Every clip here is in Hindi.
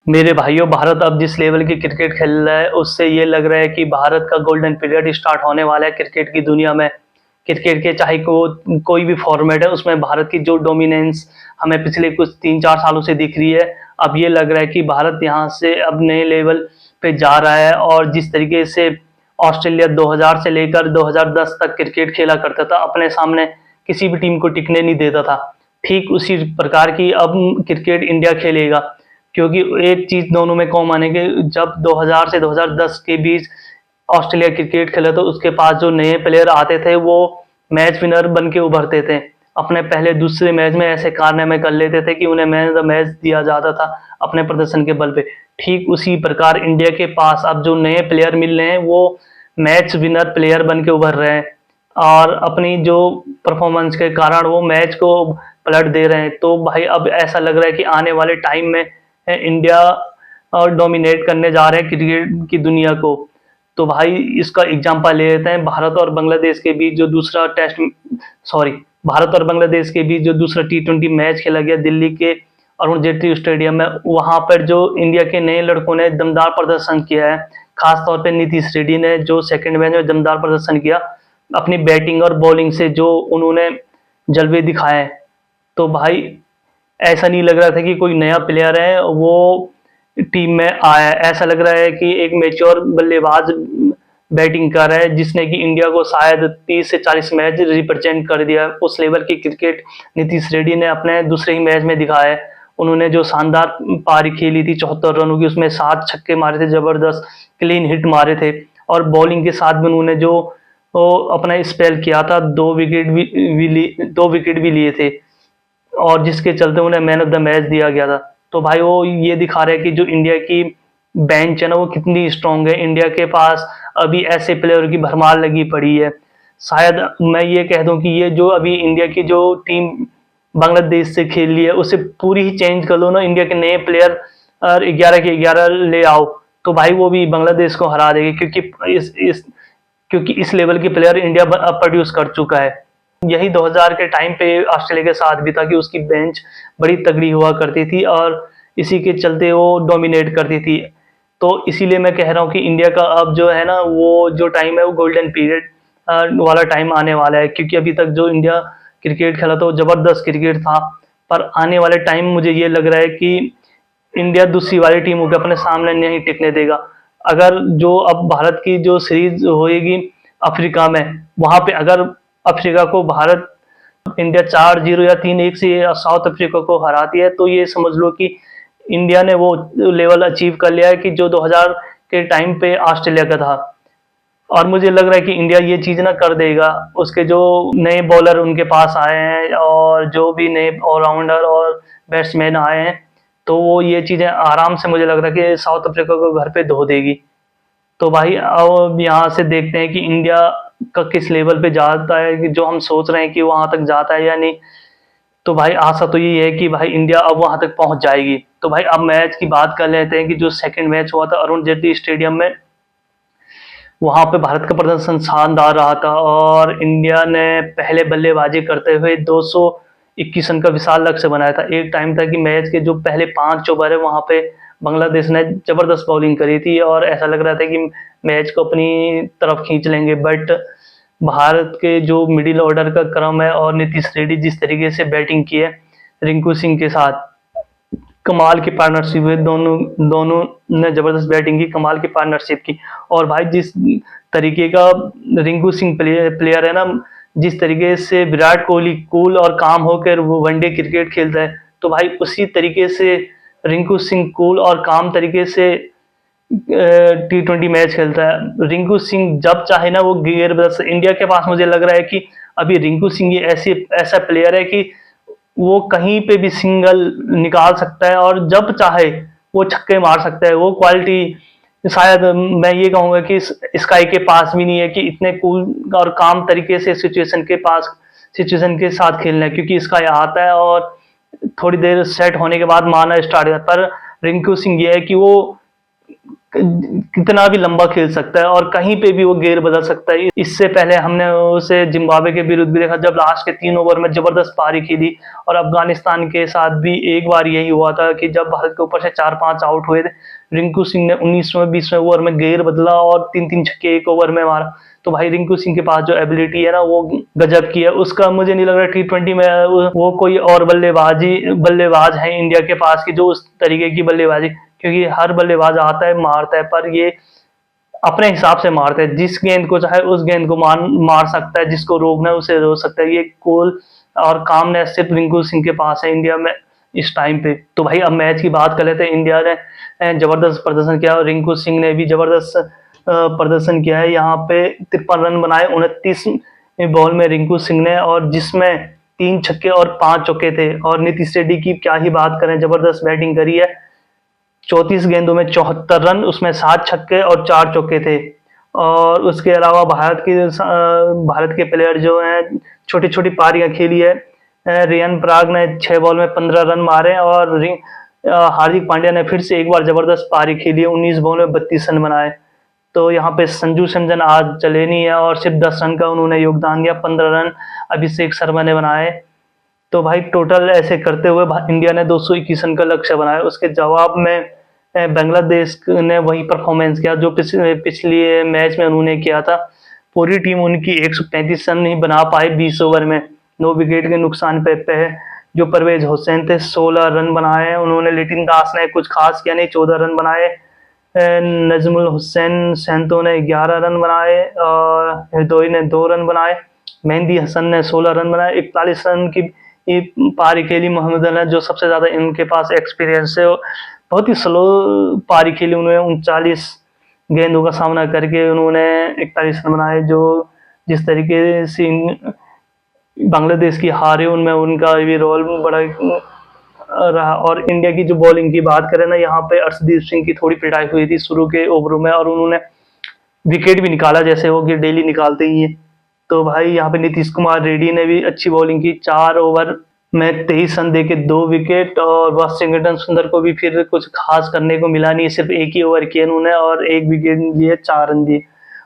मेरे भाइयों, भारत अब जिस लेवल की क्रिकेट खेल रहा है उससे ये लग रहा है कि भारत का गोल्डन पीरियड स्टार्ट होने वाला है क्रिकेट की दुनिया में। क्रिकेट के चाहे कोई भी फॉर्मेट है उसमें भारत की जो डोमिनेंस हमें पिछले कुछ 3-4 सालों से दिख रही है, अब ये लग रहा है कि भारत यहाँ से अब नए लेवल पे जा रहा है। और जिस तरीके से ऑस्ट्रेलिया 2000 से लेकर 2010 तक क्रिकेट खेला करता था, अपने सामने किसी भी टीम को टिकने नहीं देता था, ठीक उसी प्रकार की अब क्रिकेट इंडिया खेलेगा। क्योंकि एक चीज दोनों में कॉमन है कि जब 2000 से 2010 के बीच ऑस्ट्रेलिया क्रिकेट खेला तो उसके पास जो नए प्लेयर आते थे वो मैच विनर बन के उभरते थे। अपने पहले दूसरे मैच में ऐसे कारनामे कर लेते थे कि उन्हें मैन ऑफ द मैच दिया जाता था अपने प्रदर्शन के बल पे। ठीक उसी प्रकार इंडिया के पास अब जो नए प्लेयर मिल रहे हैं वो मैच विनर प्लेयर बन के उभर रहे हैं और अपनी जो परफॉर्मेंस के कारण वो मैच को पलट दे रहे हैं। तो भाई अब ऐसा लग रहा है कि आने वाले टाइम में इंडिया और डोमिनेट करने जा रहे हैं क्रिकेट की दुनिया को। तो भाई इसका एग्जांपल ले लेते हैं, भारत और बांग्लादेश के बीच जो दूसरा टेस्ट सॉरी भारत और बांग्लादेश के बीच जो दूसरा T20 मैच खेला गया दिल्ली के अरुण जेटली स्टेडियम में, वहां पर जो इंडिया के नए लड़कों ने दमदार प्रदर्शन किया है। खासतौर पे नीतीश रेड्डी ने जो सेकंड मैच में दमदार प्रदर्शन किया अपनी बैटिंग और बॉलिंग से, जो उन्होंने जलवे दिखाए हैं। तो भाई ऐसा नहीं लग रहा था कि कोई नया प्लेयर है वो टीम में आया है, ऐसा लग रहा है कि एक मेच्योर बल्लेबाज बैटिंग कर रहा है जिसने कि इंडिया को शायद 30 से 40 मैच रिप्रेजेंट कर दिया। उस लेवल की क्रिकेट नीतीश रेड्डी ने अपने दूसरे ही मैच में दिखाया है। उन्होंने जो शानदार पारी खेली थी 74 रनों की, उसमें 7 छक्के मारे थे, जबरदस्त क्लीन हिट मारे थे। और बॉलिंग के साथ भी उन्होंने जो अपना स्पेल किया था, 2 विकेट भी लिए थे और जिसके चलते उन्हें मैन ऑफ द मैच दिया गया था। तो भाई वो ये दिखा रहा है कि जो इंडिया की बेंच है ना वो कितनी स्ट्रांग है। इंडिया के पास अभी ऐसे प्लेयर की भरमार लगी पड़ी है। शायद मैं ये कह दूं कि ये जो अभी इंडिया की जो टीम बांग्लादेश से खेल रही है उसे पूरी ही चेंज कर लो ना, इंडिया के नए प्लेयर और 11 के 11 ले आओ, तो भाई वो भी बांग्लादेश को हरा देगी। क्योंकि इस लेवल के प्लेयर इंडिया प्रोड्यूस कर चुका है। यही 2000 के टाइम पे ऑस्ट्रेलिया के साथ भी था कि उसकी बेंच बड़ी तगड़ी हुआ करती थी और इसी के चलते वो डोमिनेट करती थी। तो इसीलिए मैं कह रहा हूँ कि इंडिया का अब जो है ना वो जो टाइम है वो गोल्डन पीरियड वाला टाइम आने वाला है। क्योंकि अभी तक जो इंडिया क्रिकेट खेला तो जबरदस्त क्रिकेट था, पर आने वाले टाइम मुझे ये लग रहा है कि इंडिया दूसरी वाली टीमों के अपने सामने नहीं टिकने देगा। अगर जो अब भारत की जो सीरीज होएगी अफ्रीका में, वहां पे अगर अफ्रीका को भारत इंडिया 4-0 या 3-1 से साउथ अफ्रीका को हराती है तो ये समझ लो कि इंडिया ने वो लेवल अचीव कर लिया है कि जो 2000 के टाइम पे ऑस्ट्रेलिया का था। और मुझे लग रहा है कि इंडिया ये चीज ना कर देगा। उसके जो नए बॉलर उनके पास आए हैं और जो भी नए ऑलराउंडर और बैट्समैन आए हैं, तो वो ये चीजें आराम से मुझे लग रहा है कि साउथ अफ्रीका को घर पे धो देगी। तो भाई अब यहाँ से देखते हैं कि इंडिया का किस लेवल पे जाता है, कि जो हम सोच रहे हैं कि वहां तक जाता है या नहीं। तो भाई आशा तो यही है कि भाई इंडिया अब वहां तक पहुंच जाएगी। तो भाई अब मैच की बात कर लेते हैं कि जो सेकंड मैच हुआ था अरुण जेटली स्टेडियम में, वहां पे भारत का प्रदर्शन शानदार रहा था और इंडिया ने पहले बल्लेबाजी करते हुए 221 रन का विशाल लक्ष्य बनाया था। एक टाइम था कि मैच के जो पहले 5 ओवर है वहां पे बांग्लादेश ने जबरदस्त बॉलिंग करी थी और ऐसा लग रहा था कि मैच को अपनी तरफ खींच लेंगे। बट भारत के जो मिडिल ऑर्डर का क्रम है और नीतीश रेड्डी जिस तरीके से बैटिंग की है रिंकू सिंह के साथ, कमाल की पार्टनरशिप है। दोनों दोनों ने जबरदस्त बैटिंग की, कमाल की पार्टनरशिप की। और भाई जिस तरीके का रिंकू सिंह प्लेयर है ना, जिस तरीके से विराट कोहली कूल और काम होकर वो वनडे क्रिकेट खेलता है, तो भाई उसी तरीके से रिंकू सिंह कूल और काम तरीके से T20 मैच खेलता है। रिंकू सिंह जब चाहे ना वो गियर बदल। इंडिया के पास मुझे लग रहा है कि अभी रिंकू सिंह ये ऐसा प्लेयर है कि वो कहीं पे भी सिंगल निकाल सकता है और जब चाहे वो छक्के मार सकता है। वो क्वालिटी शायद मैं ये कहूंगा कि स्काई के पास भी नहीं है कि इतने कूल और काम तरीके से सिचुएशन के साथ खेलना है। क्योंकि स्काई आता है और थोड़ी देर सेट होने के बाद मारना स्टार्ट करता है, पर रिंकू सिंह ये है कि वो कितना भी लंबा खेल सकता है और कहीं पे भी वो गेयर बदल सकता है। इससे पहले हमने उसे जिम्बाब्वे के विरुद्ध भी देखा, जब लास्ट के 3 ओवर में जबरदस्त पारी खेली। और अफगानिस्तान के साथ भी एक बार यही हुआ था कि जब भारत के ऊपर से 4-5 आउट हुए थे, रिंकू सिंह ने 19वें 20वें ओवर में गेयर बदला और 3-3 छक्के एक ओवर में मारा। तो भाई रिंकू सिंह के पास जो एबिलिटी है ना वो गजब की है। उसका मुझे नहीं लग रहा T20 में वो कोई और बल्लेबाज है इंडिया के पास की जो उस तरीके की बल्लेबाजी, क्योंकि हर बल्लेबाज आता है मारता है, पर ये अपने हिसाब से मारता है। जिस गेंद को चाहे उस गेंद को मार सकता है, जिसको रोकना है उसे रोक सकता है। ये कूल और कामनेस सिर्फ रिंकू सिंह के पास है इंडिया में इस टाइम पे। तो भाई अब मैच की बात कर लेते हैं। इंडिया ने जबरदस्त प्रदर्शन किया और रिंकू सिंह ने भी जबरदस्त प्रदर्शन किया है। यहाँ पे 53 रन बनाए 29 बॉल में रिंकू सिंह ने, और जिसमें 3 छक्के और 5 चौके थे। और नीतीश रेड्डी की क्या ही बात करें, जबरदस्त बैटिंग करी है। 34 गेंदों में 74 रन, उसमें 7 छक्के और 4 चौके थे। और उसके अलावा भारत के प्लेयर जो हैं छोटी छोटी पारियां खेली है। रियान पराग ने 6 बॉल में 15 रन मारे और हार्दिक पांड्या ने फिर से एक बार जबरदस्त पारी खेली है, 19 बॉल में 32 रन बनाए। तो यहाँ पे संजू सैमसन आज चले नहीं है और सिर्फ 10 रन का उन्होंने योगदान दिया। 15 रन अभिषेक शर्मा ने बनाए। तो भाई टोटल ऐसे करते हुए इंडिया ने 221 रन का लक्ष्य बनाया। उसके जवाब में बांग्लादेश ने वही परफॉर्मेंस किया जो पिछले मैच में उन्होंने किया था। पूरी टीम उनकी 135 रन नहीं बना पाई 20 ओवर में, 9 विकेट के नुकसान पे जो परवेज हुसैन थे 16 रन बनाए उन्होंने। लिटिन दास ने कुछ खास किया नहीं, 14 रन बनाए। नजमुल हुसैन सैंतो ने 11 रन बनाए और हरदोई ने 2 रन बनाए। मेहंदी हसन ने 16 रन बनाए। 41 रन की पारी खेली मोहम्मद अली जो सबसे ज्यादा इनके पास एक्सपीरियंस है। बहुत ही स्लो पारी खेली उन्होंने, 39 गेंदों का सामना करके उन्होंने 41 रन बनाए। जो जिस तरीके से बांग्लादेश की हारे उनमें उनका भी रोल बड़ा रहा। और इंडिया की जो बॉलिंग की बात करें ना, यहाँ पे अर्शदीप सिंह की थोड़ी पिटाई हुई थी शुरू के ओवरों में और उन्होंने विकेट भी निकाला, जैसे वो कि डेली निकालते ही है। तो भाई यहाँ पे नीतीश कुमार रेड्डी ने भी अच्छी बॉलिंग की, 4 ओवर में 23 रन देके 2 विकेट। और वाशिंगटन सुंदर को भी फिर कुछ खास करने को मिला नहीं, सिर्फ एक ही ओवर किए उन्होंने और 1 विकेट लिए, 4 रन दिए।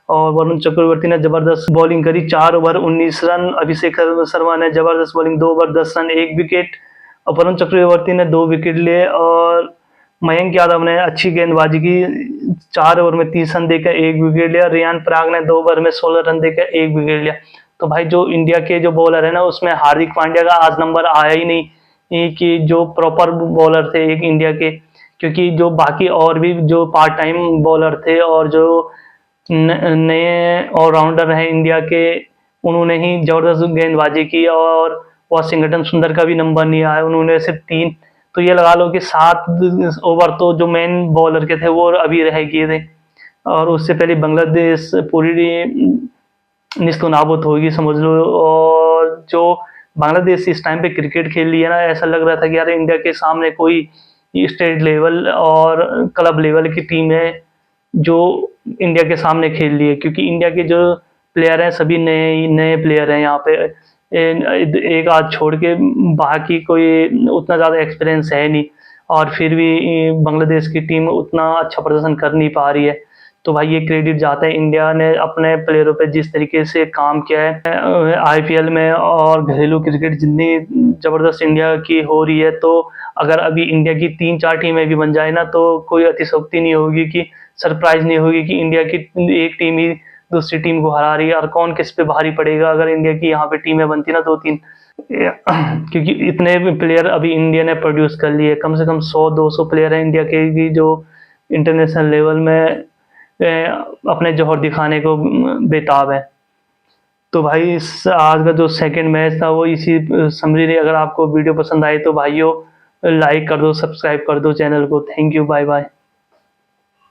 और वरुण चक्रवर्ती ने जबरदस्त बॉलिंग करी, 4 ओवर 19 रन। अभिषेक शर्मा ने जबरदस्त बॉलिंग, 2 ओवर 10 रन 1 विकेट। और वरुण चक्रवर्ती ने 2 विकेट लिए। और मयंक यादव ने अच्छी गेंदबाजी की, 4 ओवर में 30 रन देकर 1 विकेट लिया। रियान पराग ने 2 ओवर में 16 रन देकर 1 विकेट लिया। तो भाई जो इंडिया के जो बॉलर है ना, उसमें हार्दिक पांड्या का आज नंबर आया ही नहीं कि जो प्रॉपर बॉलर थे एक इंडिया के, क्योंकि जो बाकी और भी जो पार्ट टाइम बॉलर थे और जो नए ऑलराउंडर हैं इंडिया के, उन्होंने ही जबरदस्त गेंदबाजी की। और वाशिंगटन सुंदर का भी नंबर नहीं आया, उन्होंने सिर्फ 3। तो ये लगा लो कि 7 ओवर तो जो मेन बॉलर के थे वो अभी रह गए थे। और उससे पहले बांग्लादेश पूरी निस्तो नाबूद होगी समझ लो। और जो बांग्लादेश इस टाइम पे क्रिकेट खेल रही है ना, ऐसा लग रहा था कि यार इंडिया के सामने कोई स्टेट लेवल और क्लब लेवल की टीम है जो इंडिया के सामने खेल रही है, क्योंकि इंडिया के जो प्लेयर हैं सभी नए नए प्लेयर हैं यहाँ पे। एक आध छोड़ के बाकी कोई उतना ज़्यादा एक्सपीरियंस है नहीं, और फिर भी बांग्लादेश की टीम उतना अच्छा प्रदर्शन कर नहीं पा रही है। तो भाई ये क्रेडिट जाता है इंडिया ने अपने प्लेयरों पे जिस तरीके से काम किया है आईपीएल में। और घरेलू क्रिकेट जितनी जबरदस्त इंडिया की हो रही है, तो अगर अभी इंडिया की 3-4 टीमें भी बन जाए ना, तो कोई अतिशयोक्ति नहीं होगी, कि सरप्राइज नहीं होगी कि इंडिया की एक टीम ही दूसरी टीम को हरा रही है। और कौन किस पे भारी पड़ेगा अगर इंडिया की यहाँ पे टीमें बनती ना 2-3, क्योंकि इतने प्लेयर अभी इंडिया ने प्रोड्यूस कर लिए, कम से कम 100-200 प्लेयर हैं इंडिया के भी जो इंटरनेशनल लेवल में अपने जौहर दिखाने को बेताब है। तो भाई आज का जो सेकंड मैच था वो इसी समझी रही। अगर आपको वीडियो पसंद आई तो भाइयों लाइक कर दो, सब्सक्राइब कर दो चैनल को। Thank you, bye bye.